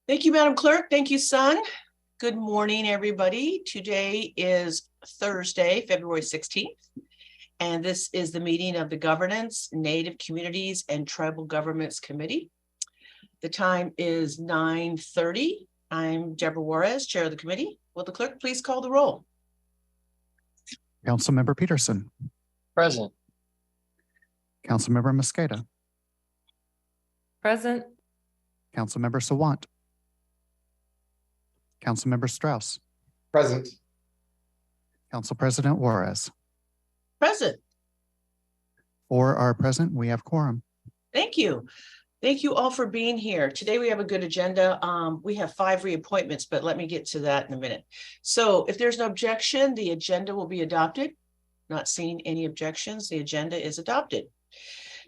Thank you, Madam Clerk. Thank you, son. Good morning, everybody. Today is Thursday, February 16th, and this is the meeting of the Governance, Native Communities, and Tribal Governments Committee. The time is 9:30. I'm Deborah Juarez, Chair of the committee. Will the clerk please call the roll? Councilmember Peterson. Present. Councilmember Mosqueda. Present. Councilmember Sawant. Councilmember Strauss. Present. Council President Juarez. Present. 4 are present. We have quorum. Thank you. Thank you all for being here. Today we have a good agenda. We have 5 reappointments, but let me get to that in a minute. So if there's no objection, the agenda will be adopted. Not seeing any objections, the agenda is adopted.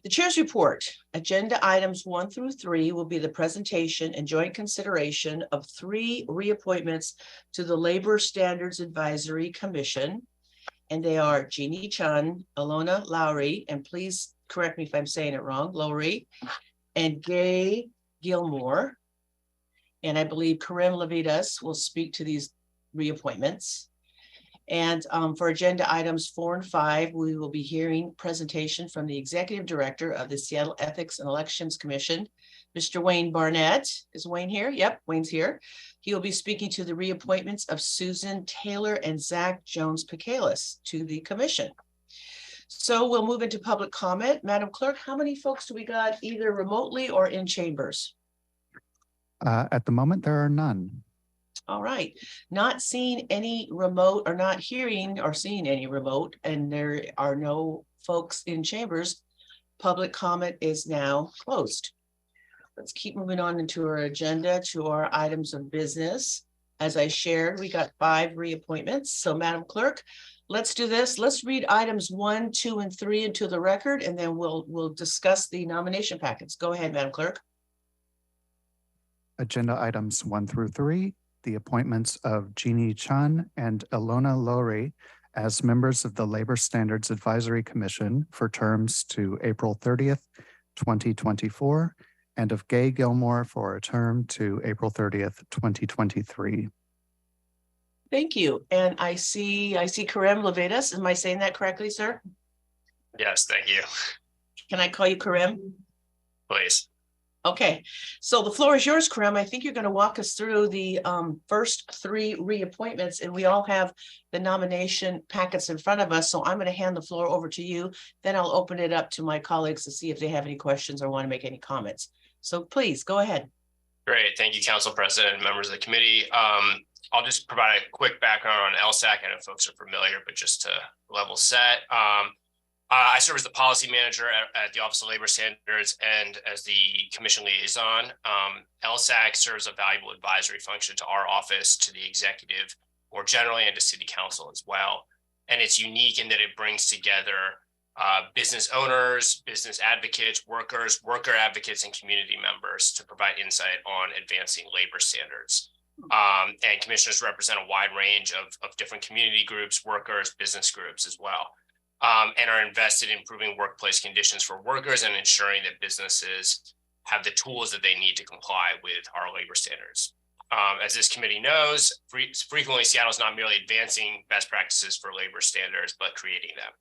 The chair's report, agenda items 1 through 3 will be the presentation and joint consideration of 3 reappointments to the Labor Standards Advisory Commission. And they are Jeannie Chun, Alona Lowry, and please correct me if I'm saying it wrong, Lowry, and Gay Gilmore. And I believe Karim Levitas will speak to these reappointments. And for agenda items 4 and 5, we will be hearing presentation from the Executive Director of the Seattle Ethics and Elections Commission, Mr. Wayne Barnett. Is Wayne here? Yep, Wayne's here. He will be speaking to the reappointments of Susan Taylor and Zach Jones-Picalis to the commission. So we'll move into public comment. Madam Clerk, how many folks do we got either remotely or in chambers? At the moment, there are none. All right, not seeing any remote or not hearing or seeing any remote, and there are no folks in chambers. Public comment is now closed. Let's keep moving on into our agenda to our items of business. As I shared, we got 5 reappointments. So Madam Clerk, let's do this. Let's read items 1, 2, and 3 into the record, and then we'll discuss the nomination packets. Go ahead, Madam Clerk. Agenda items 1 through 3. The appointments of Jeannie Chun and Alona Lowry as members of the Labor Standards Advisory Commission for terms to April 30th, 2024, and of Gay Gilmore for a term to April 30th, 2023. Thank you. And I see Karim Levitas. Am I saying that correctly, sir? Yes, thank you. Can I call you Karim? Please. Okay, so the floor is yours, Karim. I think you're going to walk us through the first 3 reappointments, and we all have the nomination packets in front of us. So I'm going to hand the floor over to you. Then I'll open it up to my colleagues to see if they have any questions or want to make any comments. So please go ahead. Great. Thank you, Council President and members of the committee. I'll just provide a quick background on LSAC. I know folks are familiar, but just to level set. I serve as the policy manager at the Office of Labor Standards and as the commission liaison. LSAC serves a valuable advisory function to our office, to the executive more generally, and to city council as well. And it's unique in that it brings together business owners, business advocates, workers, worker advocates, and community members to provide insight on advancing labor standards. And commissioners represent a wide range of different community groups, workers, business groups as well. And are invested in improving workplace conditions for workers and ensuring that businesses have the tools that they need to comply with our labor standards. As this committee knows, frequently Seattle is not merely advancing best practices for labor standards, but creating them.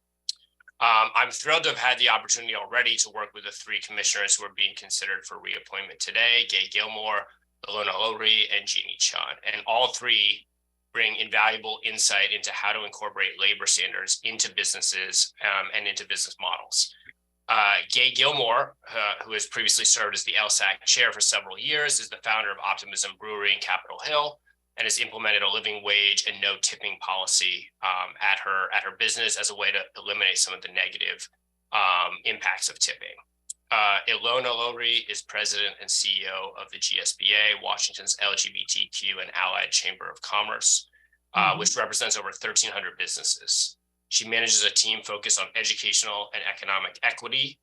I'm thrilled to have had the opportunity already to work with the 3 commissioners who are being considered for reappointment today, Gay Gilmore, Alona Lowry, and Jeannie Chun. And all 3 bring invaluable insight into how to incorporate labor standards into businesses and into business models. Gay Gilmore, who has previously served as the LSAC chair for several years, is the founder of Optimism Brewery in Capitol Hill and has implemented a living wage and no tipping policy at her business as a way to eliminate some of the negative impacts of tipping. Alona Lowry is president and CEO of the GSBA, Washington's LGBTQ and Allied Chamber of Commerce, which represents over 1,300 businesses. She manages a team focused on educational and economic equity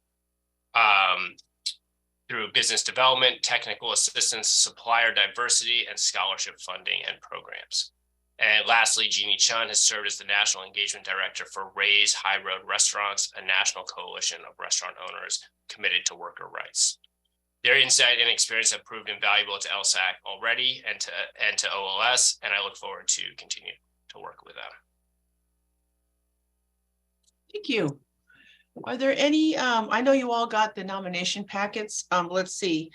through business development, technical assistance, supplier diversity, and scholarship funding and programs. And lastly, Jeannie Chun has served as the National Engagement Director for Raise High Road Restaurants, a national coalition of restaurant owners committed to worker rights. Their insight and experience have proved invaluable to LSAC already and to OLS, and I look forward to continue to work with them. Thank you. Are there any, I know you all got the nomination packets. Let's see.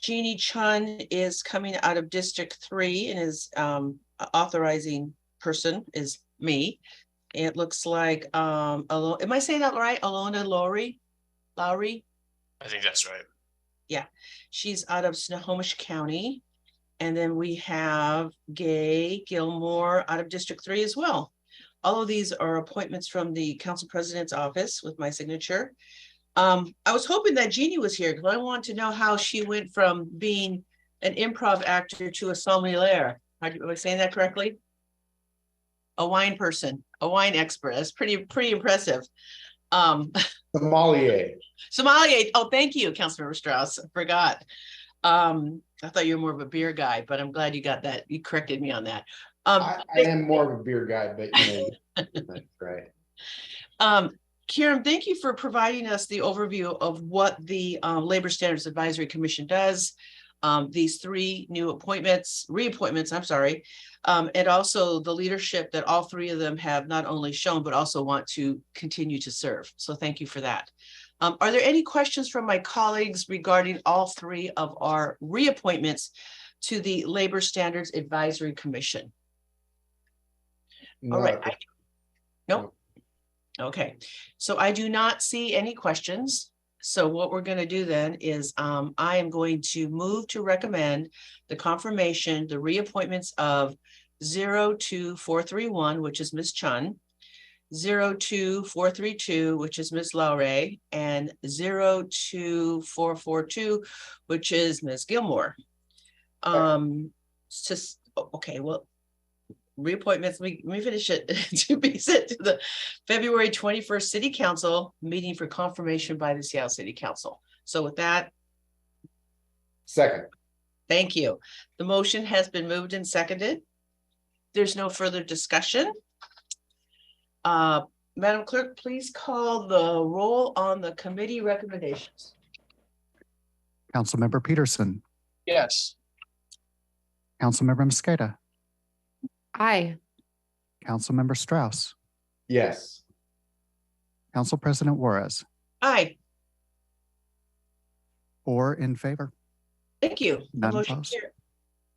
Jeannie Chun is coming out of District 3 and is authorizing person is me. It looks like, am I saying that right? Alona Lowry? I think that's right. Yeah, she's out of Snohomish County. And then we have Gay Gilmore out of District 3 as well. All of these are appointments from the council president's office with my signature. I was hoping that Jeannie was here because I want to know how she went from being an improv actor to a sommelier. Am I saying that correctly? A wine person, a wine expert. That's pretty impressive. Sommelier. Sommelier. Oh, thank you, Councilmember Strauss. I forgot. I thought you were more of a beer guy, but I'm glad you got that. You corrected me on that. I am more of a beer guy, but that's right. Kieran, thank you for providing us the overview of what the Labor Standards Advisory Commission does. These 3 new reappointments, I'm sorry, and also the leadership that all 3 of them have not only shown, but also want to continue to serve. So thank you for that. Are there any questions from my colleagues regarding all 3 of our reappointments to the Labor Standards Advisory Commission? No, all right. Nope. Okay, so I do not see any questions. So what we're going to do then is I am going to move to recommend the confirmation, the reappointments of 02431, which is Ms. Chun, 02432, which is Ms. Lowry, and 02442, which is Ms. Gilmore. Okay, well, reappointments, let me finish it, to be sent to the February 21st City Council meeting for confirmation by the Seattle City Council. So with that. Second. Thank you. The motion has been moved and seconded. There's no further discussion. Madam Clerk, please call the roll on the committee recommendations. Councilmember Peterson. Yes. Councilmember Mosqueda. Aye. Councilmember Strauss. Yes. Council President Juarez. Aye. 4 in favor. Thank you. None opposed.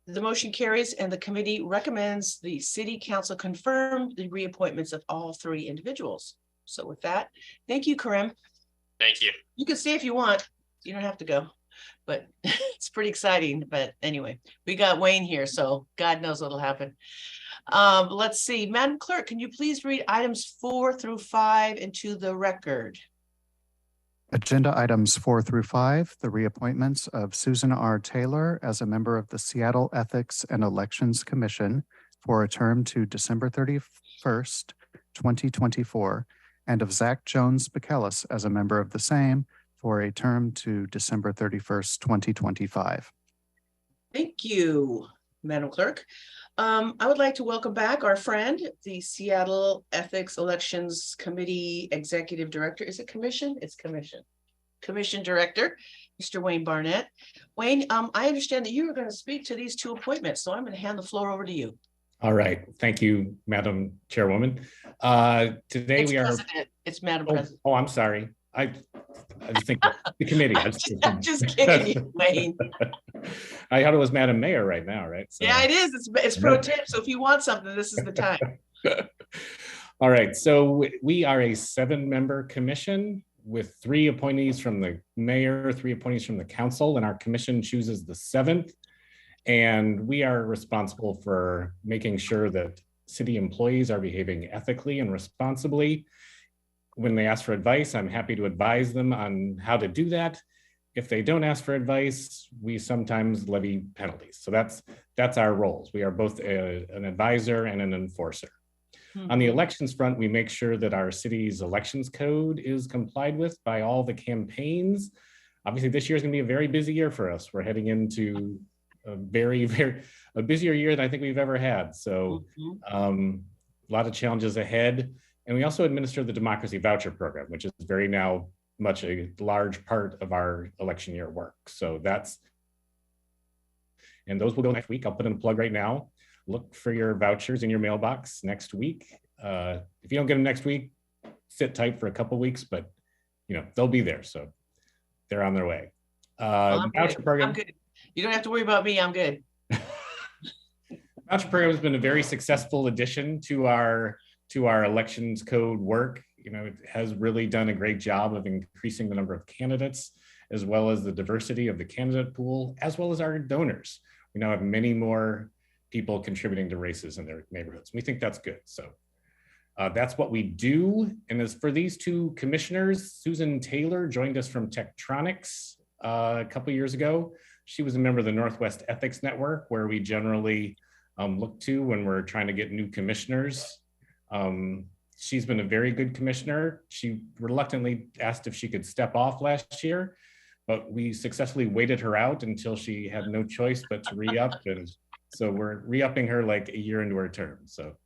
The motion carries and the committee recommends the City Council confirm the reappointments of all 3 individuals. So with that, thank you, Karim. Thank you. You can stay if you want. You don't have to go, but it's pretty exciting. But anyway, we got Wayne here, so God knows what'll happen. Let's see, Madam Clerk, can you please read items 4 through 5 into the record? Agenda items 4 through 5, the reappointments of Susan R. Taylor as a member of the Seattle Ethics and Elections Commission for a term to December 31st, 2024, and of Zach Jones McKellis as a member of the same for a term to December 31st, 2025. Thank you, Madam Clerk. I would like to welcome back our friend, the Seattle Ethics Elections Committee Executive Director. Is it commission? It's commission. Commission Director, Mr. Wayne Barnett. Wayne, I understand that you were going to speak to these 2 appointments, so I'm going to hand the floor over to you. All right. Thank you, Madam Chairwoman. Today It's we are. President. It's Madam President. Oh, I'm sorry. I think the committee. I'm just kidding you, Wayne. I thought it was Madam Mayor right now, right? So, yeah, it is. It's pro tip. So if you want something, this is the time. All right. So we are a 7-member commission with 3 appointees from the mayor, 3 appointees from the council, and our commission chooses the 7th. And we are responsible for making sure that city employees are behaving ethically and responsibly. When they ask for advice, I'm happy to advise them on how to do that. If they don't ask for advice, we sometimes levy penalties. So that's our roles. We are both an advisor and an enforcer. Mm-hmm. On the elections front, we make sure that our city's elections code is complied with by all the campaigns. Obviously, this year is going to be a very busy year for us. We're heading into a a busier year than I think we've ever had. So a lot of challenges ahead. And we also administer the Democracy Voucher Program, which is very now much a large part of our election year work. So and those will go next week. I'll put in a plug right now. Look for your vouchers in your mailbox next week. If you don't get them next week, sit tight for a couple weeks, but they'll be there. So they're on their way. I'm Voucher good. program. I'm good. You don't have to worry about me. I'm good. Voucher program has been a very successful addition to our elections code work. It has really done a great job of increasing the number of candidates, as well as the diversity of the candidate pool, as well as our donors. We now have many more people contributing to races in their neighborhoods. We think that's good. So that's what we do. And as for these two commissioners, Susan Taylor joined us from Tektronix a couple years ago. She was a member of the Northwest Ethics Network, where we generally look to when we're trying to get new commissioners. She's been a very good commissioner. She reluctantly asked if she could step off last year, but we successfully waited her out until she had no choice but to re-up. And so we're re-upping her like a year into her term. So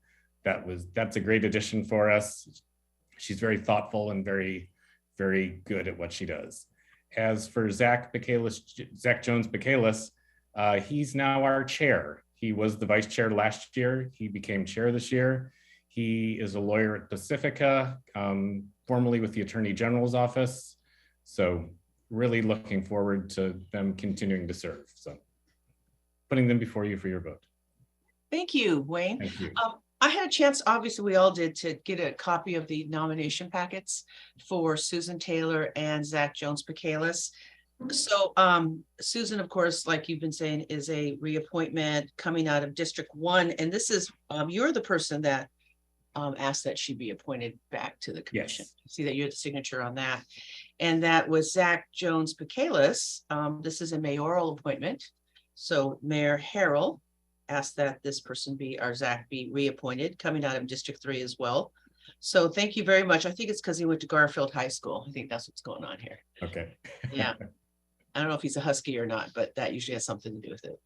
that's a great addition for us. She's very thoughtful and very, very good at what she does. As for Zach Jones Bakalis, he's now our chair. He was the vice chair last year. He became chair this year. He is a lawyer at Pacifica, formerly with the Attorney General's office. So really looking forward to them continuing to serve. So putting them before you for your vote. Thank you, Wayne. Thank you. I had a chance, obviously we all did, to get a copy of the nomination packets for Susan Taylor and Zach Jones Bakalis. So Susan, of course, like you've been saying, is a reappointment coming out of District 1. And this is, you're the person that asked that she be appointed back to the commission. Yes. See that you had the signature on that. And that was Zach Jones Bakalis. This is a mayoral appointment. So Mayor Harrell asked that this person Zach be reappointed, coming out of District 3 as well. So thank you very much. I think it's because he went to Garfield High School. I think that's what's going on here. Okay. Yeah. I don't know if he's a Husky or not, but that usually has something to do with it.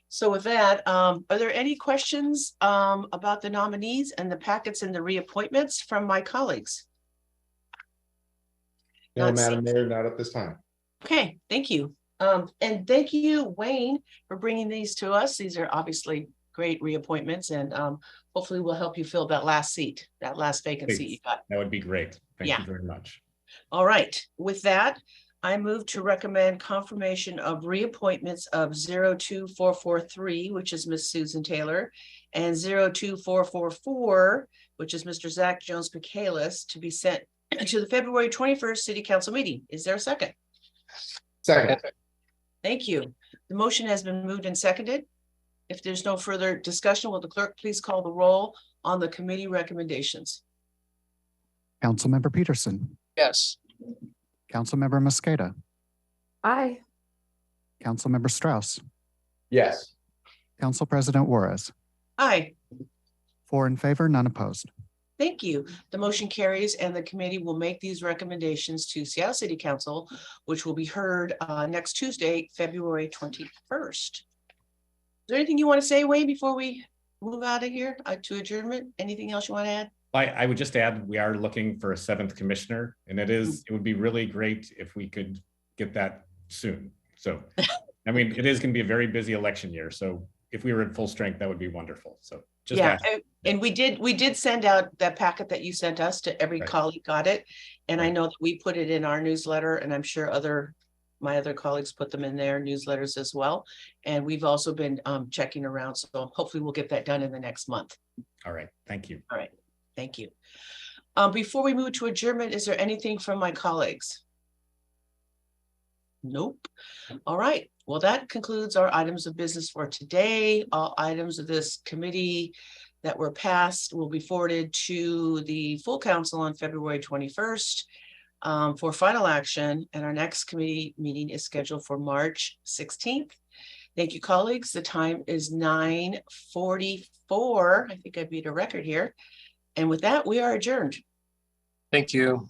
So with that, are there any questions about the nominees and the packets and the reappointments from my colleagues? No, Not Madam seeing- Mayor, not at this time. Okay, thank you. And thank you, Wayne, for bringing these to us. These are obviously great reappointments, and hopefully will help you fill that last seat, that last vacant seat you got. That would be great. Thank Yeah. you very much. All right, with that, I move to recommend confirmation of reappointments of 02443, which is Miss Susan Taylor, and 02444, which is Mr. Zach Jones Bakalis, to be sent to the February 21st City Council meeting. Is there a second? Second. Thank you. The motion has been moved and seconded. If there's no further discussion, will the clerk please call the roll on the committee recommendations? Councilmember Peterson, Yes. Councilmember Mosqueda, Aye. Councilmember Strauss, Yes. Council President Juarez. Aye. 4 in favor, none opposed. Thank you. The motion carries, and the committee will make these recommendations to Seattle City Council, which will be heard next Tuesday, February 21st. Is there anything you want to say, Wayne, before we move out of here to adjournment? Anything else you want to add? I would just add, we are looking for a 7th commissioner, and it would be really great if we could get that soon. So, I mean, it is going to be a very busy election year. So if we were at full strength, that would be wonderful. So just ask. And we did send out that packet that you sent us to every colleague got it. And I know that we put it in our newsletter, and I'm sure my other colleagues put them in their newsletters as well. And we've also been checking around. So hopefully we'll get that done in the next month. All right. Thank you. All right. Thank you. Before we move to adjournment, is there anything from my colleagues? Nope. All right. Well, that concludes our items of business for today. All items of this committee that were passed will be forwarded to the full council on February 21st for final action. And our next committee meeting is scheduled for March 16th. Thank you, colleagues. The time is 9:44. I think I beat a record here. And with that, we are adjourned. Thank you.